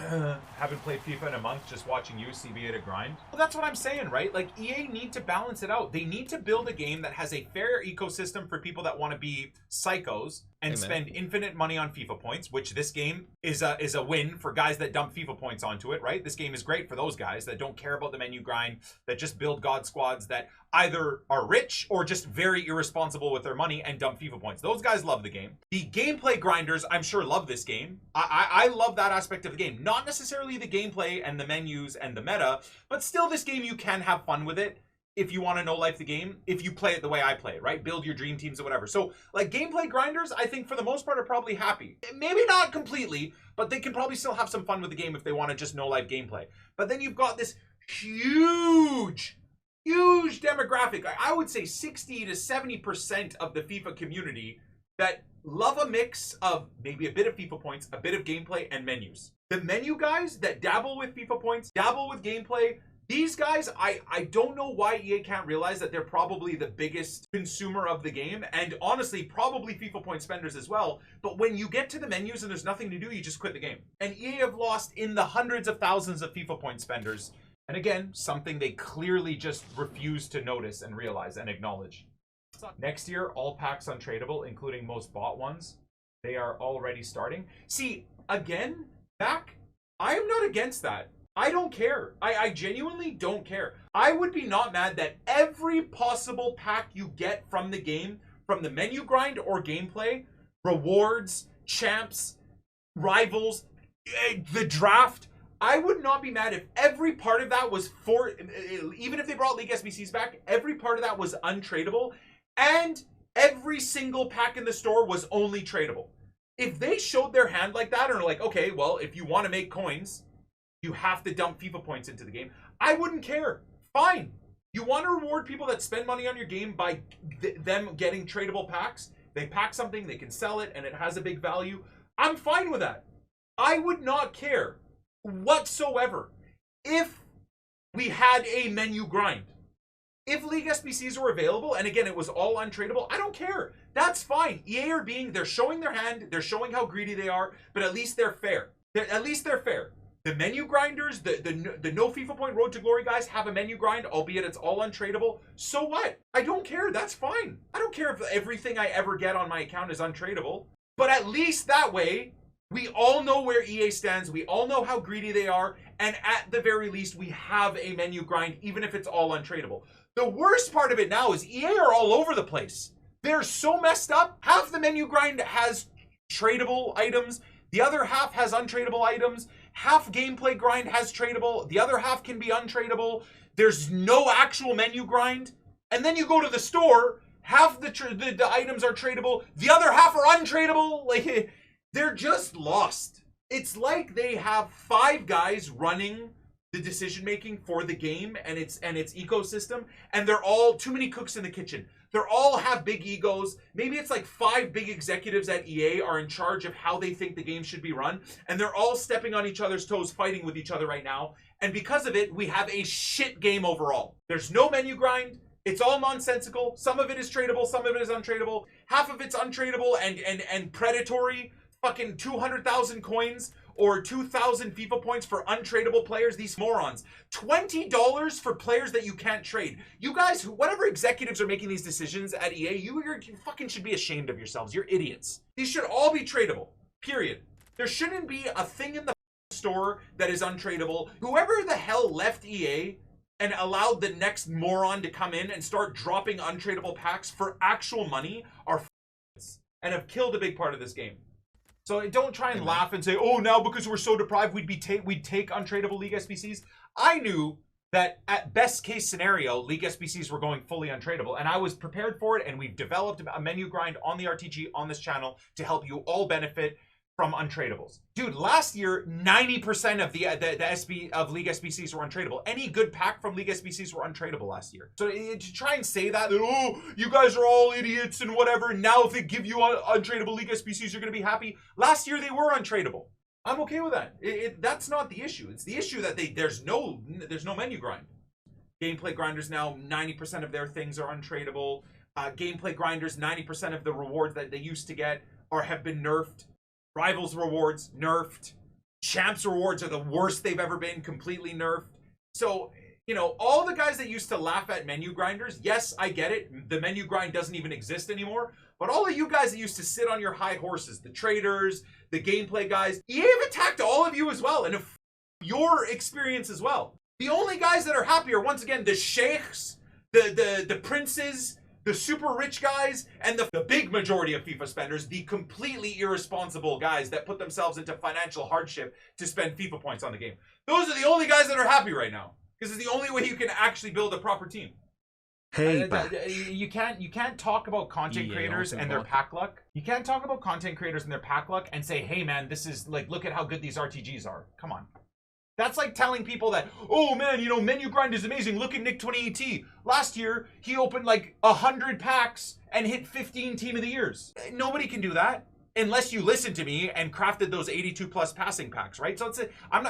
haven't played FIFA in a month, just watching you, CB at a grind. Well, that's what I'm saying, right? Like, EA need to balance it out. They need to build a game that has a fair ecosystem for people that want to be psychos and spend infinite money on FIFA points, which this game is a win for guys that dump FIFA points onto it, right? This game is great for those guys that don't care about the menu grind, that just build God squads, that either are rich or just very irresponsible with their money and dump FIFA points. Those guys love the game. The gameplay grinders, I'm sure, love this game. I love that aspect of the game. Not necessarily the gameplay and the menus and the meta, but still this game, you can have fun with it if you want to know life the game, if you play it the way I play it, right? Build your dream teams or whatever. So, like, gameplay grinders, I think for the most part are probably happy. Maybe not completely, but they can probably still have some fun with the game if they want to just know life gameplay. But then you've got this huge demographic. I would say 60 to 70% of the FIFA community that love a mix of maybe a bit of FIFA points, a bit of gameplay, and menus. The menu guys that dabble with FIFA points, dabble with gameplay, these guys, I don't know why EA can't realize that they're probably the biggest consumer of the game, and honestly, probably FIFA point spenders as well. But when you get to the menus and there's nothing to do, you just quit the game. And EA have lost in the hundreds of thousands of FIFA point spenders. And again, something they clearly just refuse to notice and realize and acknowledge. Next year, all packs untradable, including most bought ones. They are already starting. See, again, Mac, I am not against that. I don't care. I genuinely don't care. I would be not mad that every possible pack you get from the game, from the menu grind or gameplay, rewards, champs, rivals, the draft, I would not be mad if every part of that was for, even if they brought League SBCs back, every part of that was untradable, and every single pack in the store was only tradable. If they showed their hand like that and are like, okay, well, if you want to make coins, you have to dump FIFA points into the game, I wouldn't care. Fine. You want to reward people that spend money on your game by them getting tradable packs? They pack something, they can sell it, and it has a big value. I'm fine with that. I would not care whatsoever if we had a menu grind. If League SBCs were available, and again, it was all untradable, I don't care. That's fine. EA are they're showing their hand, they're showing how greedy they are, but at least they're fair. At least they're fair. The menu grinders, the no FIFA point road to glory guys have a menu grind, albeit it's all untradable. So what? I don't care. That's fine. I don't care if everything I ever get on my account is untradable. But at least that way, we all know where EA stands. We all know how greedy they are. And at the very least, we have a menu grind, even if it's all untradable. The worst part of it now is EA are all over the place. They're so messed up. Half the menu grind has tradable items. The other half has untradable items. Half gameplay grind has tradable. The other half can be untradable. There's no actual menu grind. And then you go to the store, half the items are tradable. The other half are untradable. Like, they're just lost. It's like they have 5 guys running the decision making for the game and its ecosystem, and they're all too many cooks in the kitchen. They all have big egos. Maybe it's like 5 big executives at EA are in charge of how they think the game should be run, and they're all stepping on each other's toes, fighting with each other right now. And because of it, we have a shit game overall. There's no menu grind. It's all nonsensical. Some of it is tradable, some of it is untradable. Half of it's untradable and predatory. Fucking 200,000 coins or 2,000 FIFA points for untradable players. These morons. $20 for players that you can't trade. You guys, whatever executives are making these decisions at EA, you fucking should be ashamed of yourselves. You're idiots. These should all be tradable. Period. There shouldn't be a thing in the store that is untradable. Whoever the hell left EA and allowed the next moron to come in and start dropping untradable packs for actual money are and have killed a big part of this game. So don't try and laugh and say, oh, now because we're so deprived, we'd take untradable League SBCs. I knew that at best case scenario, League SBCs were going fully untradable, and I was prepared for it, and we've developed a menu grind on the RTG on this channel to help you all benefit from untradables. Dude, last year, 90% of the League SBCs were untradable. Any good pack from League SBCs were untradable last year. So to try and say that, oh, you guys are all idiots and whatever, now if they give you untradable League SBCs, you're going to be happy. Last year, they were untradable. I'm okay with that. That's not the issue. It's the issue that there's no menu grind. Gameplay grinders now, 90% of their things are untradable. Gameplay grinders, 90% of the rewards that they used to get have been nerfed. Rivals rewards, nerfed. Champs rewards are the worst they've ever been, completely nerfed. So, you know, all the guys that used to laugh at menu grinders, yes, I get it. The menu grind doesn't even exist anymore. But all of you guys that used to sit on your high horses, the traders, the gameplay guys, EA have attacked all of you as well. And your experience as well. The only guys that are happy are, once again, the sheikhs, the princes, the super rich guys, and the big majority of FIFA spenders, the completely irresponsible guys that put themselves into financial hardship to spend FIFA points on the game. Those are the only guys that are happy right now. Because it's the only way you can actually build a proper team. Hey, you can't talk about content creators and their pack luck. You can't talk about content creators and their pack luck and say, hey man, this is like, look at how good these RTGs are. Come on. That's like telling people that, oh man, you know, menu grind is amazing. Look at Nick 20AT. Last year, he opened like 100 packs and hit 15 Team of the Years. Nobody can do that unless you listen to me and crafted those 82 plus passing packs, right? So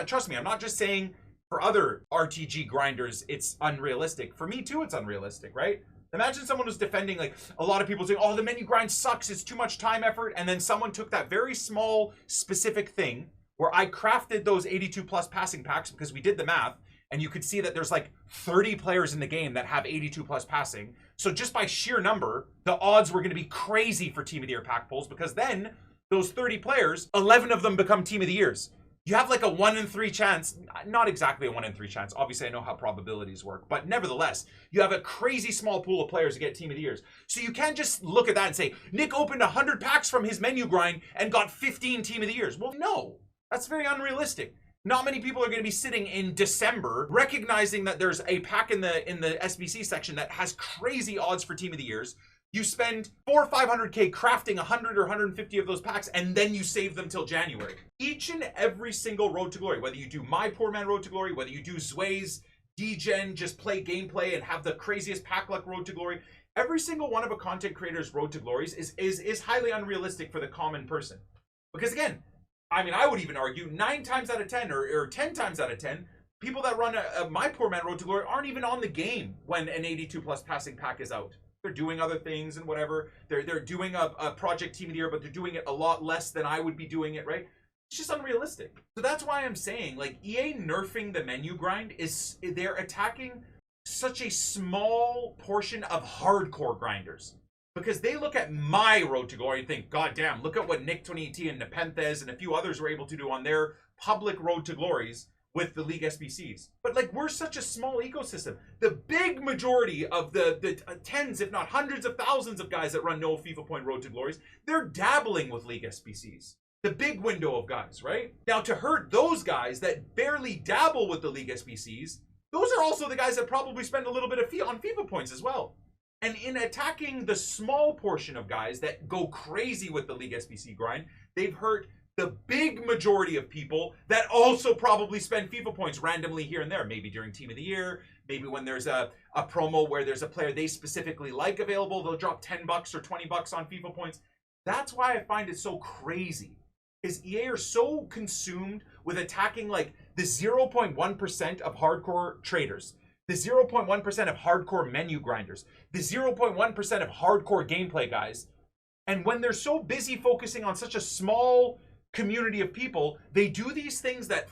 trust me, I'm not just saying for other RTG grinders, it's unrealistic. For me too, it's unrealistic, right? Imagine someone was defending, like, a lot of people saying, oh, the menu grind sucks, it's too much time effort, and then someone took that very small, specific thing where I crafted those 82 plus passing packs because we did the math, and you could see that there's like 30 players in the game that have 82 plus passing. So just by sheer number, the odds were going to be crazy for Team of the Year pack pulls, because then those 30 players, 11 of them become Team of the Years. You have like a 1 in 3 chance, not exactly a 1 in 3 chance. Obviously, I know how probabilities work, but nevertheless, you have a crazy small pool of players to get Team of the Years. So you can't just look at that and say, Nick opened 100 packs from his menu grind and got 15 Team of the Years. Well, no, that's very unrealistic. Not many people are going to be sitting in December recognizing that there's a pack in the SBC section that has crazy odds for Team of the Years. You spend 400 or 500K crafting 100 or 150 of those packs, and then you save them till January. Each and every single Road to Glory, whether you do My Poor Man Road to Glory, whether you do Zway's D-Gen, just play gameplay and have the craziest pack luck Road to Glory, every single one of a content creator's Road to Glories is highly unrealistic for the common person. Because again, I mean, I would even argue 9 times out of 10 or 10 times out of 10, people that run a My Poor Man Road to Glory aren't even on the game when an 82 plus passing pack is out. They're doing other things and whatever. They're doing a project Team of the Year, but they're doing it a lot less than I would be doing it, right? It's just unrealistic. So that's why I'm saying, like, EA nerfing the menu grind is, they're attacking such a small portion of hardcore grinders. Because they look at my Road to Glory and think, God damn, look at what Nick 20AT and Nepenthes and a few others were able to do on their public Road to Glories with the League SBCs. But like, we're such a small ecosystem. The big majority of the tens, if not hundreds of thousands of guys that run no FIFA Point Road to Glories, they're dabbling with League SBCs. The big window of guys, right? Now, to hurt those guys that barely dabble with the League SBCs, those are also the guys that probably spend a little bit of on FIFA points as well. And in attacking the small portion of guys that go crazy with the League SBC grind, they've hurt the big majority of people that also probably spend FIFA points randomly here and there, maybe during Team of the Year, maybe when there's a promo where there's a player they specifically like available, they'll drop 10 bucks or 20 bucks on FIFA points. That's why I find it so crazy, is EA are so consumed with attacking like the 0.1% of hardcore traders, the 0.1% of hardcore menu grinders, the 0.1% of hardcore gameplay guys. And when they're so busy focusing on such a small community of people, they do these things that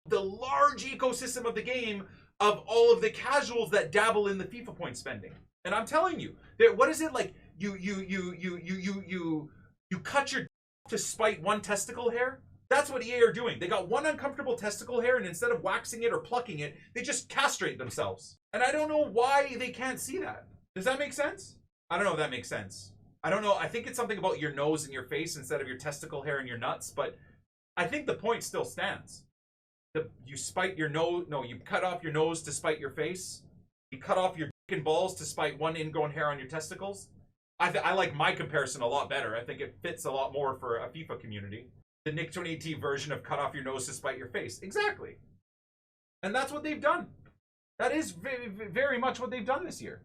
the large ecosystem of the game of all of the casuals that dabble in the FIFA point spending. And I'm telling you, what is it like? You cut your to spite one testicle hair? That's what EA are doing. They got one uncomfortable testicle hair, and instead of waxing it or plucking it, they just castrate themselves. And I don't know why they can't see that. Does that make sense? I don't know if that makes sense. I don't know. I think it's something about your nose and your face instead of your testicle hair and your nuts, but I think the point still stands. You spite your nose. No, you cut off your nose to spite your face. You cut off your dick and balls to spite one ingrown hair on your testicles. I like my comparison a lot better. I think it fits a lot more for a FIFA community. The Nick 20AT version of cut off your nose to spite your face. Exactly. And that's what they've done. That is very, very much what they've done this year.